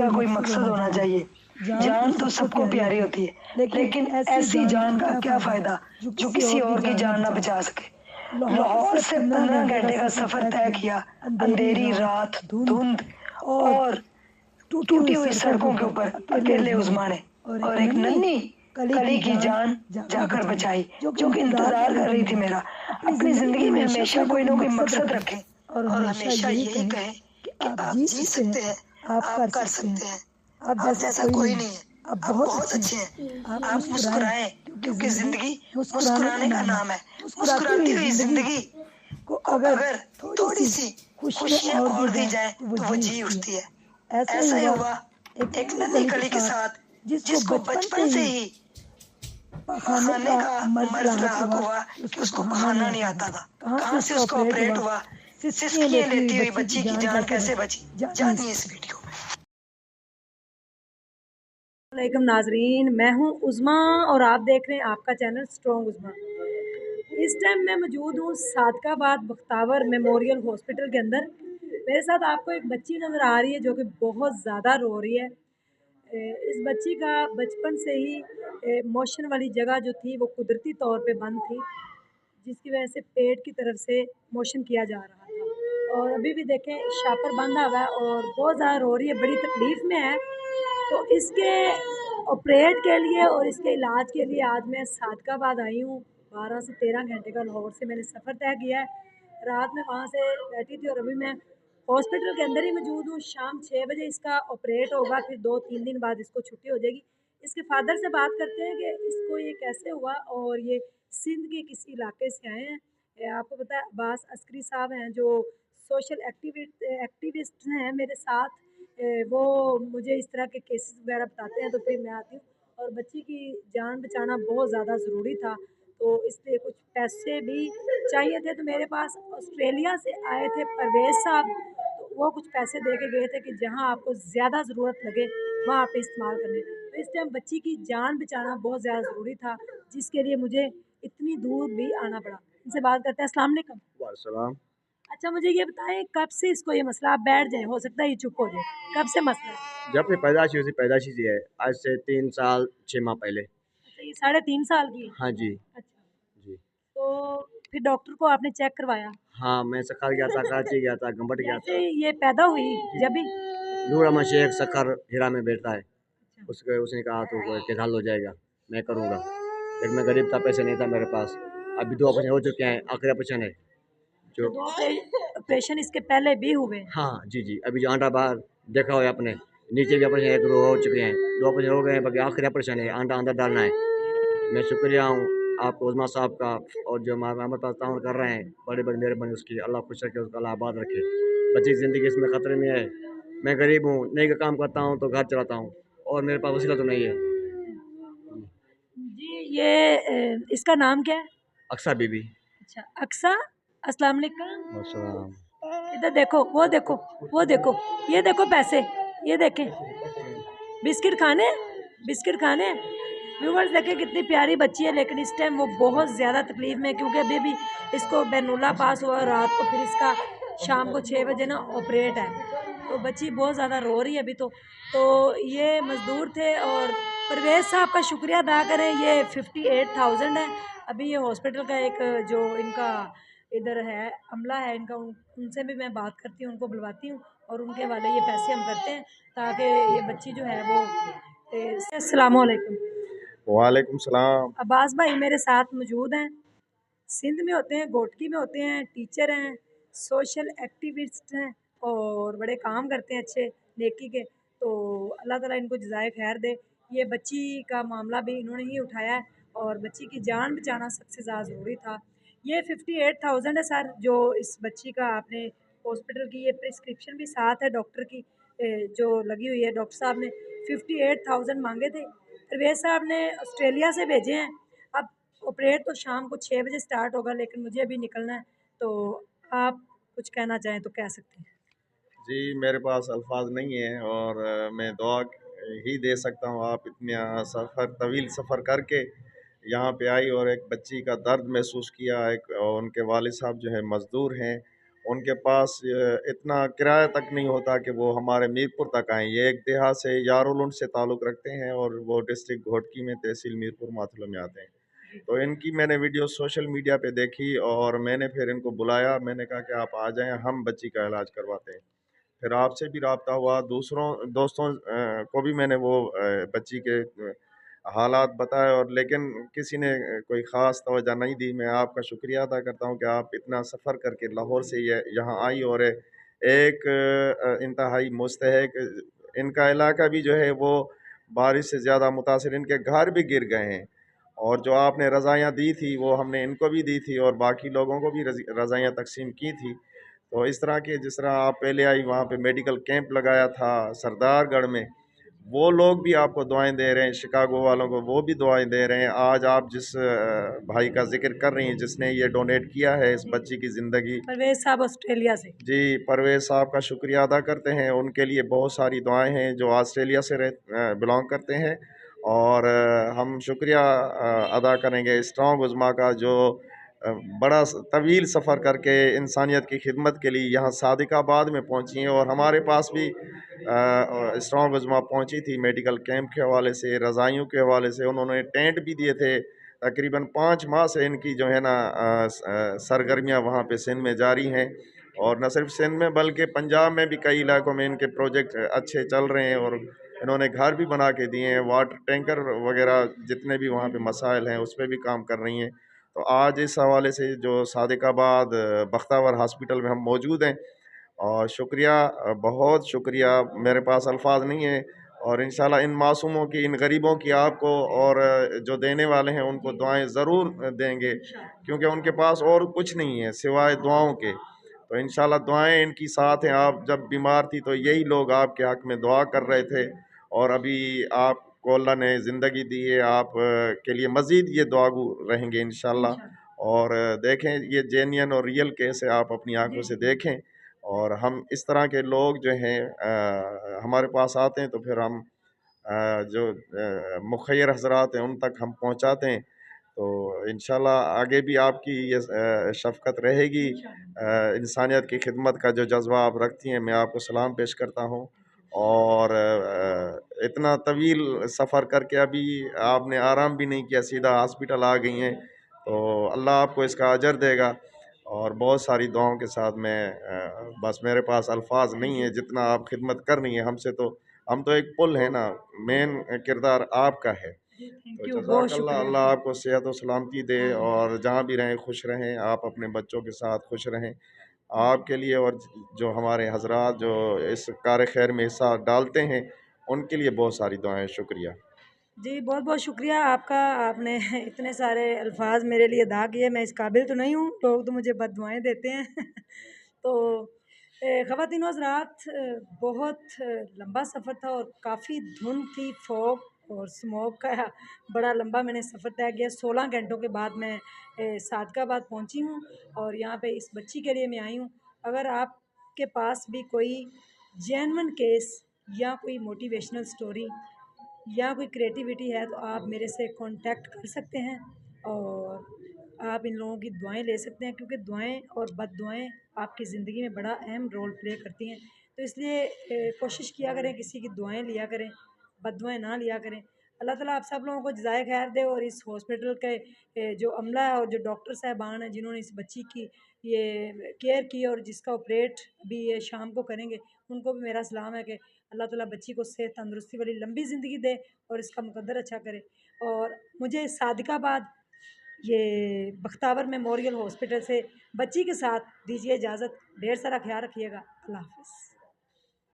का कोई मकसद होना चाहिए। जान तो सबको प्यारी होती है, लेकिन ऐसी जान का क्या फायदा जो किसी और की जान ना बचा सके। लाहौर से 15 घंटे का सफर तय किया, अंधेरी रात, धुंध और टूटी हुई सड़कों के ऊपर अकेले उस्मा ने और एक नन्ही कली की जान जाकर बचाई, जो कि इंतजार कर रही थी मेरा। अपनी जिंदगी में हमेशा कोई ना कोई मकसद रखें और हमेशा यही कहें कि आप जी सकते हैं, आप कर सकते हैं, आप जैसा कोई नहीं है, आप बहुत अच्छे हैं, आप मुस्कुराएं क्योंकि जिंदगी मुस्कुराने का नाम है। मुस्कुराती हुई जिंदगी को अगर थोड़ी सी खुशियां और दी जाए तो वो जी उठती है। ऐसा ही हुआ एक नन्ही कली के साथ, जिसको बचपन से ही खाने का मर्ज लाहक हुआ कि उसको खाना नहीं आता था। कहाँ से उसको ऑपरेट हुआ, सिसकियां लेती हुई बच्ची की जान कैसे बची, जानिए इस वीडियो में। वालेकुम नाजरीन, मैं हूँ उज़मा और आप देख रहे हैं आपका चैनल स्ट्रॉन्ग उज़मा। इस टाइम मैं मौजूद हूँ सादकाबाद बख्तावर मेमोरियल हॉस्पिटल के अंदर। मेरे साथ आपको एक बच्ची नज़र आ रही है जो कि बहुत ज़्यादा रो रही है। इस बच्ची का बचपन से ही मोशन वाली जगह जो थी वो कुदरती तौर पे बंद थी, जिसकी वजह से पेट की तरफ से मोशन किया जा रहा था और अभी भी देखें शापर बंधा हुआ है और बहुत ज़्यादा रो रही है, बड़ी तकलीफ़ में है। तो इसके ऑपरेट के लिए और इसके इलाज के लिए आज मैं सादकाबाद आई हूँ। 12 से 13 घंटे का लाहौर से मैंने सफ़र तय किया है। रात में वहाँ से बैठी थी और अभी मैं हॉस्पिटल के अंदर ही मौजूद हूँ। शाम 6 बजे इसका ऑपरेट होगा, फिर 2-3 दिन बाद इसको छुट्टी हो जाएगी। इसके फादर से बात करते हैं कि इसको ये कैसे हुआ और ये सिंध के किस इलाके से आए हैं। आपको पता है अब्बास अस्करी साहब हैं जो सोशल एक्टिविस्ट हैं मेरे साथ। वो मुझे इस तरह के केसेस वगैरह बताते हैं तो फिर मैं आती हूँ और बच्ची की जान बचाना बहुत ज़्यादा ज़रूरी था, तो इसलिए कुछ पैसे भी चाहिए थे। तो मेरे पास ऑस्ट्रेलिया से आए थे परवेज़ साहब, तो वो कुछ पैसे दे के गए थे कि जहाँ आपको ज़्यादा ज़रूरत लगे वहाँ पे इस्तेमाल करने। तो इस टाइम बच्ची की जान बचाना बहुत ज़्यादा ज़रूरी था, जिसके लिए मुझे इतनी दूर भी आना पड़ा। इनसे बात करते हैं। अस्सलाम वालेकुम। वालेकुम। अच्छा, मुझे ये बताएं कब से इसको ये मसला, आप बैठ जाएं, हो सकता है ये चुप हो जाए, कब से मसला है? जब से पैदाइश हुई थी, पैदाइश ही है, आज से 3 साल 6 माह पहले। अच्छा, ये 3.5 साल की है? हाँ जी। अच्छा, जी। तो फिर डॉक्टर को आपने चेक करवाया? हाँ, मैं सखर गया था, कराची गया था, गंबट गया जैसे था। ये पैदा हुई जब भी? नूर अहमद शेख सखर हीरा में बैठता है। अच्छा, उसने कहा तो कि हल हो जाएगा, मैं करूँगा। लेकिन मैं गरीब था, पैसे नहीं था मेरे पास। अभी 2 ऑपरेशन हो चुके हैं, आखिरी ऑपरेशन है जो। 2 ऑपरेशन इसके पहले भी हुए? हाँ जी जी, अभी जो आंटा बाहर देखा हो आपने, नीचे भी ऑपरेशन 1 2 हो चुके हैं, 2 ऑपरेशन हो गए हैं, बाकी आखिरी ऑपरेशन है, आंटा अंदर डालना है। मैं शुक्रिया हूँ आपको उज़मा साहब का, और जो हमारे पास ताउन कर रहे हैं, बड़ी-बड़ी मेहरबानी उसकी, अल्लाह खुश रखे, उसको अल्लाह आबाद रखे। बच्ची की ज़िंदगी इसमें ख़तरे में है। मैं गरीब हूँ, नहीं का काम करता हूँ तो घर चलाता हूँ और मेरे पास वसीला तो नहीं है। जी, ये इसका नाम क्या है? अक्सा बीबी। अच्छा, अक्सा। अस्सलाम वालेकुम। अस्सलाम। इधर देखो, वो देखो, वो देखो, ये देखो पैसे, ये देखें, बिस्किट खाने हैं? बिस्किट खाने हैं? व्यूवर्स देखें कितनी प्यारी बच्ची है, लेकिन इस टाइम वो बहुत ज़्यादा तकलीफ़ में है क्योंकि अभी भी इसको बैनुल्ला पास हुआ रात को, फिर इसका शाम को 6 बजे ना ऑपरेट है। तो बच्ची बहुत ज़्यादा रो रही है अभी तो ये मज़दूर थे और परवेज़ साहब का शुक्रिया अदा करें। ये 58,000 है। अभी ये हॉस्पिटल का एक जो इनका इधर है अमला है इनका, उनसे भी मैं बात करती हूँ, उनको बुलवाती हूँ और उनके वाले ये पैसे हम करते हैं ताकि ये बच्ची जो है वो। अस्सलाम वालेकुम। वालेकुम सलाम। अब्बास भाई मेरे साथ मौजूद हैं, सिंध में होते हैं, गोटकी में होते हैं, टीचर हैं, सोशल एक्टिविस्ट हैं और बड़े काम करते हैं अच्छे नेकी के। तो अल्लाह ताला इनको जज़ाए खैर दे। ये बच्ची का मामला भी इन्होंने ही उठाया है और बच्ची की जान बचाना सबसे ज़्यादा ज़रूरी था। ये 58,000 है सर, जो इस बच्ची का आपने हॉस्पिटल की, ये प्रिस्क्रिप्शन भी साथ है डॉक्टर की जो लगी हुई है। डॉक्टर साहब ने 58,000 मांगे थे। परवेज़ साहब ने ऑस्ट्रेलिया से भेजे हैं। अब ऑपरेट तो शाम को 6 बजे स्टार्ट होगा, लेकिन मुझे अभी निकलना है, तो आप कुछ कहना चाहें तो कह सकते हैं। जी, मेरे पास अल्फाज नहीं है और मैं दुआ ही दे सकता हूँ। आप इतना तवील सफ़र करके यहाँ पे आई और एक बच्ची का दर्द महसूस किया। एक और उनके वालिद साहब जो है मज़दूर हैं उनके पास इतना किराया तक नहीं होता कि वो हमारे मीरपुर तक आएँ। ये एक देहात से यारुलुंड से ताल्लुक़ रखते हैं और वो डिस्ट्रिक्ट घोटकी में तहसील मीरपुर माथुलम में आते हैं। तो इनकी मैंने वीडियो सोशल मीडिया पे देखी और मैंने फिर इनको बुलाया, मैंने कहा कि आप आ जाएँ, हम बच्ची का इलाज करवाते हैं। फिर आपसे भी राब्ता हुआ, दूसरों दोस्तों को भी मैंने वो बच्ची के हालात बताए और लेकिन किसी ने कोई ख़ास तवज्जो नहीं दी। मैं आपका शुक्रिया अदा करता हूँ कि आप इतना सफ़र करके लाहौर से ये यहाँ आई और एक इंतहाई मुस्तहक इनका इलाका भी जो है वो बारिश से ज़्यादा मुतासिर, इनके घर भी गिर गए हैं और जो आपने रज़ाइयाँ दी थी वो हमने इनको भी दी थी और बाकी लोगों को भी रज़ाइयाँ तक़सीम की थी। तो इस तरह के जिस तरह आप पहले आई वहाँ पे मेडिकल कैंप लगाया था सरदारगढ़ में, वो लोग भी आपको दुआएं दे रहे हैं, शिकागो वालों को वो भी दुआएं दे रहे हैं। आज आप जिस भाई का जिक्र कर रही हैं जिसने ये डोनेट किया है इस बच्ची की ज़िंदगी, परवेज साहब ऑस्ट्रेलिया से। जी परवेज़ साहब का शुक्रिया अदा करते हैं। उनके लिए बहुत सारी दुआएं हैं जो ऑस्ट्रेलिया से बिलोंग करते हैं और हम शुक्रिया अदा करेंगे स्ट्रॉन्ग उज़्मा का जो बड़ा तवील सफ़र करके इंसानियत की खिदमत के लिए यहाँ सादिकाबाद में पहुँची हैं और हमारे पास भी स्ट्रॉन्ग उज़्मा पहुँची थी मेडिकल कैंप के हवाले से, रज़ाइयों के हवाले से। उन्होंने टेंट भी दिए थे। तकरीबन 5 माह से इनकी जो है ना सरगर्मियाँ वहाँ पे सिंध में जारी हैं और न सिर्फ सिंध में बल्कि पंजाब में भी कई इलाकों में इनके प्रोजेक्ट अच्छे चल रहे हैं और इन्होंने घर भी बना के दिए हैं, वाटर टैंकर वगैरह जितने भी वहाँ पे मसाइल हैं उस पर भी काम कर रही हैं। तो आज इस हवाले से जो सादिकाबाद बख्तावर हॉस्पिटल में हम मौजूद हैं और शुक्रिया, बहुत शुक्रिया, मेरे पास अल्फाज नहीं है और इंशाल्लाह इन मासूमों की, इन गरीबों की आपको और जो देने वाले हैं उनको दुआएं ज़रूर देंगे क्योंकि उनके पास और कुछ नहीं है सिवाय दुआओं के। तो इंशाल्लाह दुआएं इनकी साथ हैं। आप जब बीमार थी तो यही लोग आपके हक़ में दुआ कर रहे थे और अभी आपको अल्लाह ने ज़िंदगी दी है, आप के लिए मज़ीद ये दुआगू रहेंगे इंशाल्लाह। और देखें ये जेन्युइन और रियल केस है, आप अपनी आंखों से देखें और हम इस तरह के लोग जो हैं हमारे पास आते हैं तो फिर हम जो मुखय्यर हज़रात हैं उन तक हम पहुँचाते हैं। तो इंशाल्लाह आगे भी आपकी ये शफ़क़त रहेगी। इंसानियत की खिदमत का जो जज़्बा आप रखती हैं, मैं आपको सलाम पेश करता हूँ और इतना तवील सफ़र करके अभी आपने आराम भी नहीं किया, सीधा हॉस्पिटल आ गई हैं, तो अल्लाह आपको इसका अजर देगा। और बहुत सारी दुआओं के साथ मैं बस मेरे पास अल्फाज नहीं है जितना आप खिदमत कर रही हैं हमसे, तो हम तो एक पुल है ना, मेन किरदार आपका है। थैंक तो यू, बहुत जज़ाकल्लाह, शुक्रिया। अल्लाह आपको सेहत और सलामती दे और जहाँ भी रहें खुश रहें, आप अपने बच्चों के साथ खुश रहें। आपके लिए और जो हमारे हज़रात जो इस कार खैर में हिस्सा डालते हैं उनके लिए बहुत सारी दुआएं। शुक्रिया जी, बहुत बहुत शुक्रिया आपका। आपने इतने सारे अल्फाज मेरे लिए अदा किए। मैं इस काबिल तो नहीं हूँ, लोग तो मुझे बददुआएँ देते हैं। तो ख़वातीन व हज़रात, बहुत लंबा सफ़र था और काफ़ी धुंध थी, फॉग और स्मॉग का बड़ा लंबा मैंने सफ़र तय किया। 16 घंटों के बाद मैं सादकाबाद पहुँची हूँ और यहाँ पे इस बच्ची के लिए मैं आई हूँ। अगर आपके पास भी कोई जेन्युइन केस या कोई मोटिवेशनल स्टोरी या कोई क्रिएटिविटी है तो आप मेरे से कांटेक्ट कर सकते हैं और आप इन लोगों की दुआएं ले सकते हैं क्योंकि दुआएं और बद्दुआएं आपकी ज़िंदगी में बड़ा अहम रोल प्ले करती हैं। तो इसलिए कोशिश किया करें, किसी की दुआएं लिया करें, बद्दुआएं ना लिया करें। अल्लाह ताला आप सब लोगों को जज़ाए खैर दे और इस हॉस्पिटल के जो अमला है और जो डॉक्टर साहबान हैं जिन्होंने इस बच्ची की ये केयर की और जिसका ऑपरेट अभी ये शाम को करेंगे, उनको भी मेरा सलाम है कि अल्लाह ताला बच्ची को सेहत तंदुरुस्ती वाली लंबी ज़िंदगी दे और इसका मुकद्दर अच्छा करे। और मुझे सादिकाबाद ये बख्तावर मेमोरियल हॉस्पिटल से बच्ची के साथ दीजिए इजाज़त। ढेर सारा ख्याल रखिएगा। अल्लाह हाफ़िज़।